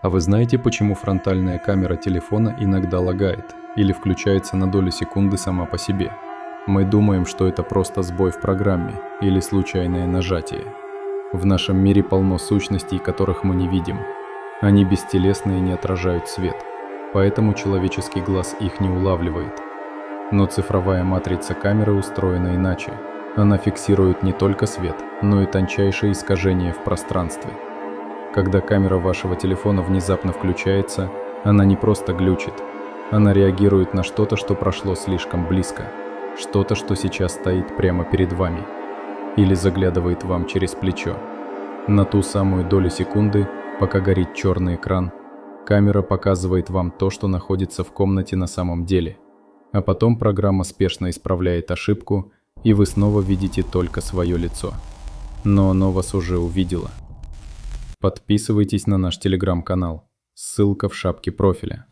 А вы знаете, почему фронтальная камера телефона иногда лагает или включается на долю секунды сама по себе? Мы думаем, что это просто сбой в программе или случайное нажатие. В нашем мире полно сущностей, которых мы не видим. Они бестелесны и не отражают свет, поэтому человеческий глаз их не улавливает. Но цифровая матрица камеры устроена иначе. Она фиксирует не только свет, но и тончайшие искажения в пространстве. Когда камера вашего телефона внезапно включается, она не просто глючит. Она реагирует на что-то, что прошло слишком близко. Что-то, что сейчас стоит прямо перед вами. Или заглядывает вам через плечо. На ту самую долю секунды, пока горит черный экран, камера показывает вам то, что находится в комнате на самом деле. А потом программа спешно исправляет ошибку, и вы снова видите только свое лицо. Но оно вас уже увидело. Подписывайтесь на наш телеграм-канал. Ссылка в шапке профиля.